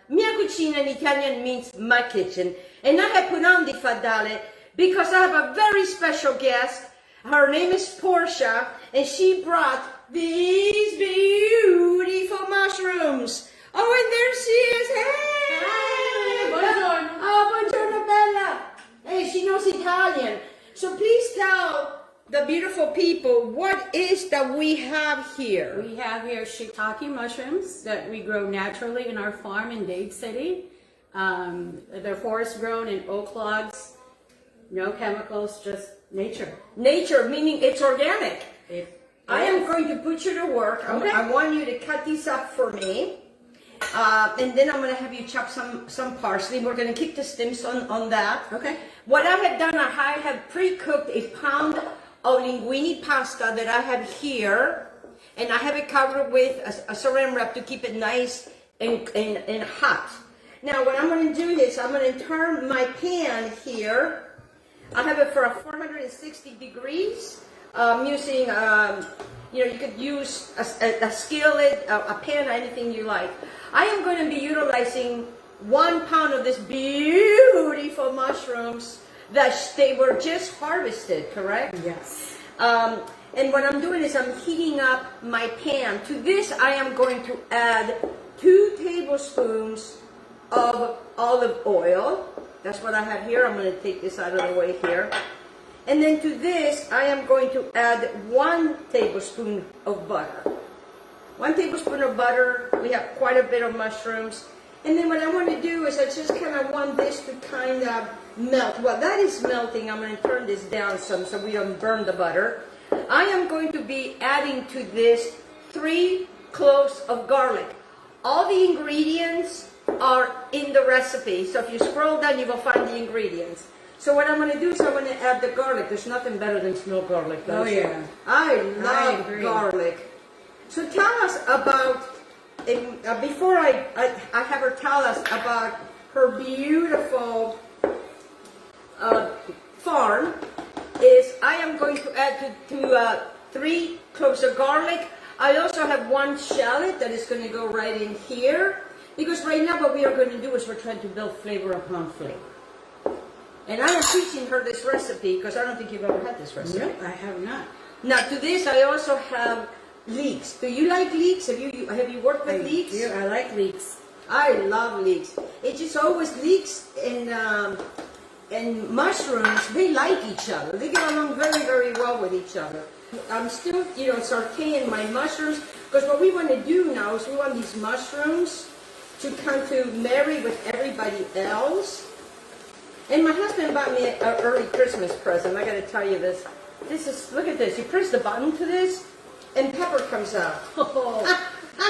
Mia cucina in Italian means my kitchen, and I have put on the fadale because I have a very special guest. Her name is Portia, and she brought these beautiful mushrooms. Oh, and there she is. Hey! Hi, buongiorno. Oh, buongiorno, Bella. Hey, she knows Italian. So please tell the beautiful people what is that we have here. We have here shiitake mushrooms that we grow naturally in our farm in Dade City. They're forest grown in oak logs, no chemicals, just nature. Nature, meaning it's organic. I am Yes. going to put you to work. Okay. I want you to cut these up for me. And then I'm going to have you chop some parsley. We're going to keep the stems on that. Okay. What I have done, I have pre-cooked a pound of linguine pasta that I have here. And I have it covered with a saran wrap to keep it nice and hot. Now what I'm going to do is I'm going to turn my pan here. I have it for 460 degrees. I'm using, you could use a skillet, a pan, anything you like. I am going to be utilizing 1 pound of this beautiful mushrooms that they were just harvested, correct? Yes. And what I'm doing is I'm heating up my pan. To this, I am going to add 2 tablespoons of olive oil. That's what I have here. I'm going to take this out of the way here. And then to this, I am going to add 1 tablespoon of butter. 1 tablespoon of butter. We have quite a bit of mushrooms. And then what I want to do is I just kind of want this to kind of melt. While that is melting, I'm going to turn this down some so we don't burn the butter. I am going to be adding to this 3 cloves of garlic. All the ingredients are in the recipe. So if you scroll down, you will find the ingredients. So what I'm going to do is I'm going to add the garlic. There's nothing better than smoked garlic. Oh yeah. I love garlic. So tell us about, before I have her tell us about her beautiful farm, is I am going to add to 3 cloves of garlic. I also have 1 shallot that is going to go right in here. Because right now what we are going to do is we're trying to build flavor upon flavor. And I am teaching her this recipe because I don't think you've ever had this recipe. No, I have not. Now to this I also have leeks. Do you like leeks? Have you worked with leeks? I like leeks. I love leeks. It's just always leeks and mushrooms. They like each other. They get along very, very well with each other. I'm still, sauteing my mushrooms because what we want to do now is we want these mushrooms to come to marry with everybody else. And my husband bought me an early Christmas present. I got to tell you this. Look at this. You press the button to this, and pepper comes out. Oh, I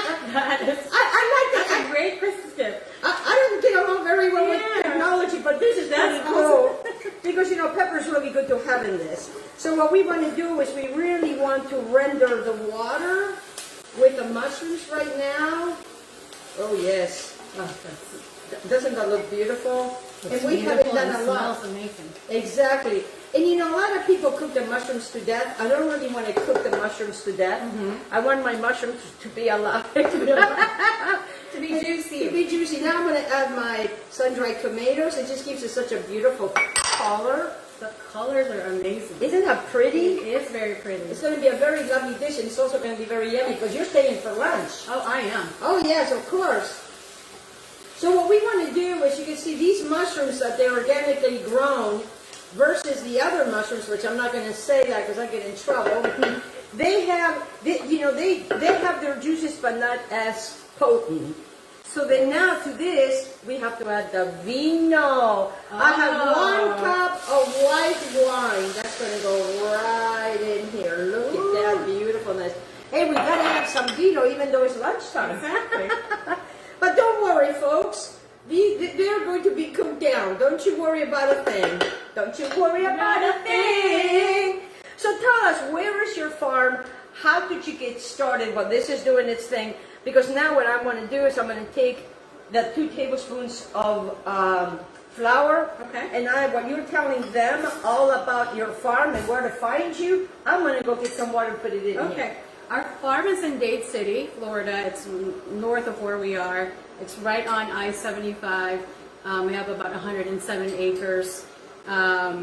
like that. that's a great Christmas gift. I don't get along very well with technology, but this is pretty cool. Because, pepper is really good to have in this. So what we want to do is we really want to render the water with the mushrooms right now. Oh, yes. Oh, Doesn't that look beautiful? And we haven't done a lot. Smells amazing. Exactly. And a lot of people cook the mushrooms to death. I don't really want to cook the mushrooms to death. I want my mushrooms to be alive. To be juicy. To be juicy. Now I'm going to add my sun-dried tomatoes. It just gives it such a beautiful color. The colors are amazing. Isn't that pretty? It is very pretty. It's going to be a very lovely dish, and it's also going to be very yummy because you're staying for lunch. Oh, I am. Oh, yes, of course. So what we want to do is, you can see these mushrooms that they're organically grown versus the other mushrooms, which I'm not going to say that because I get in trouble. They have their juices, but not as potent. So then now to this, we have to add the vino. I have 1 cup of white wine. That's going to go right in here. Look at that beautifulness. Hey, we got to have some vino even though it's lunchtime. Exactly. But don't worry, folks. They're going to be cooked down. Don't you worry about a thing. Don't you worry about a thing. So tell us, where is your farm? How did you get started? Well, this is doing its thing. Because now what I want to do is I'm going to take the 2 tablespoons of flour. Okay. And when you're telling them all about your farm and where to find you, I'm going to go get some water and put it in Okay. here. Our farm is in Dade City, Florida. It's north of where we are. It's right on I-75. We have about 107 acres.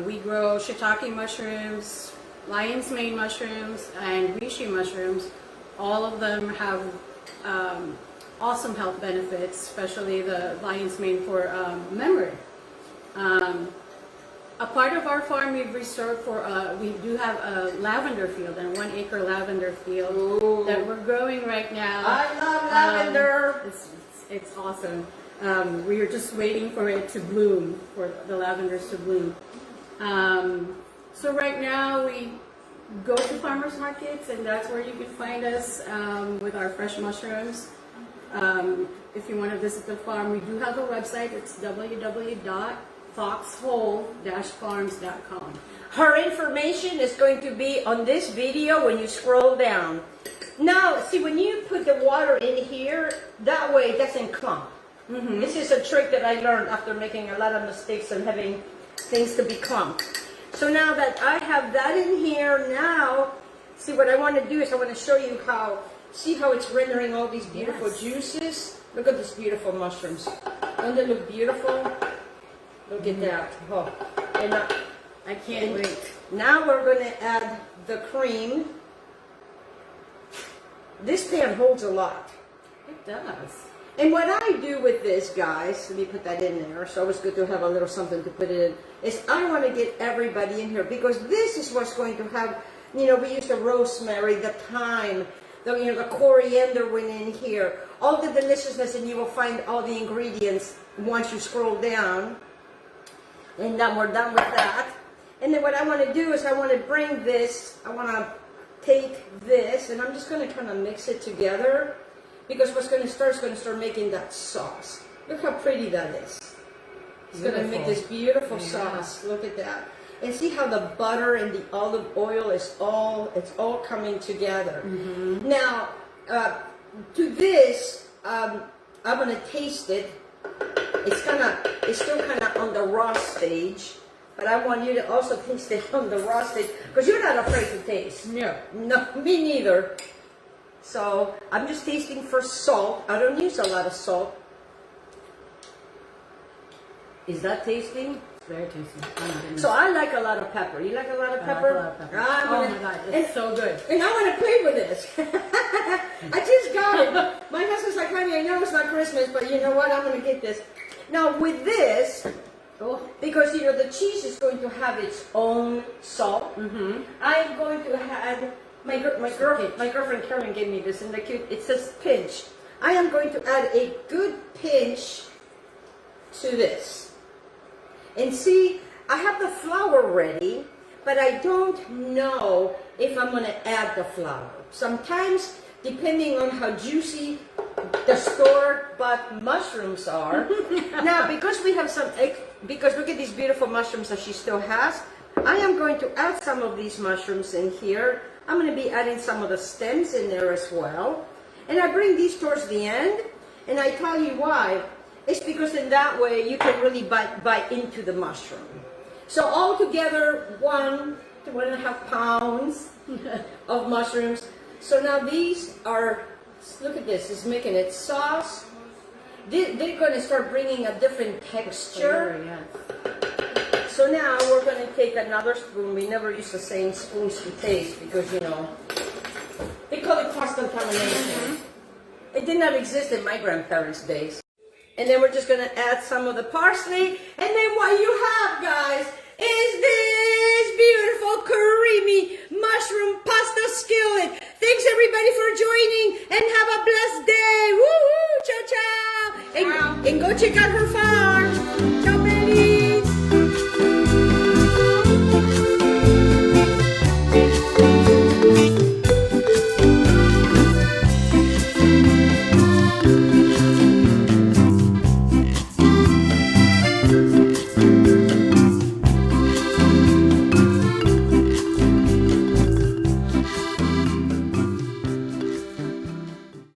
We grow shiitake mushrooms, lion's mane mushrooms, and reishi mushrooms. All of them have awesome health benefits, especially the lion's mane for memory. A part of our farm we've restored for, we do have a lavender field, and 1 acre lavender field. Ooh. That we're growing right now. I love lavender. It's awesome. We are just waiting for it to bloom, for the lavenders to bloom. So right now we go to farmers markets, and that's where you can find us with our fresh mushrooms. If you want to visit the farm, we do have a website. It's www.foxhole-farms.com. Her information is going to be on this video when you scroll down. Now, see, when you put the water in here, that way it doesn't clump. Mm-hmm. This is a trick that I learned after making a lot of mistakes and having things to be clumped. So now that I have that in here, now, see, what I want to do is I want to show you how, see how it's rendering all these beautiful juices? Look at these beautiful mushrooms. Don't they look beautiful? Look at that. Oh. And I can't wait. Now we're going to add the cream. This pan holds a lot. It does. And what I do with this, guys, let me put that in there. It's always good to have a little something to put it in. Is I want to get everybody in here because this is what's going to have, you know, we use the rosemary, the thyme, the coriander went in here. All the deliciousness, and you will find all the ingredients once you scroll down. And then we're done with that. And then what I want to do is I want to bring this, I want to take this, and I'm just going to kind of mix it together. Because what's going to start making that sauce. Look how pretty that is. It's going to make this beautiful sauce. Look at that. And see how the butter and the olive oil is it's all coming together. Mm-hmm. Now, to this, I'm going to taste it. It's still kind of on the raw stage. But I want you to also taste it on the raw stage. Because you're not afraid to taste. No. No, me neither. So I'm just tasting for salt. I don't use a lot of salt. Is that tasting? It's very tasty. Oh, so I like a lot of pepper. You like a lot of pepper? I like a lot of pepper. Oh my God, it's so good. And I want to play with this. I just got it. My husband's like, honey, I know it's not Christmas, but you know what? I'm going to get this. Now with this, because you know the cheese is going to have its own salt, I'm going to add. My girlfriend Karen gave me this, and it says pinch. I am going to add a good pinch to this. And see, I have the flour ready, but I don't know if I'm going to add the flour. Sometimes, depending on how juicy the store-bought mushrooms are. Now, because we have because look at these beautiful mushrooms that she still has, I am going to add some of these mushrooms in here. I'm going to be adding some of the stems in there as well. And I bring these towards the end, and I tell you why. It's because in that way you can really bite into the mushroom. So altogether 1 to 1.5 pounds of mushrooms. So now these are, look at this, it's making it sauce. They're going to start bringing a different texture. So now we're going to take another spoon. We never use the same spoons to taste because, you know, they call it cross-contamination. It did not exist in my grandparents' days. And then we're just going to add some of the parsley. And then what you have, guys,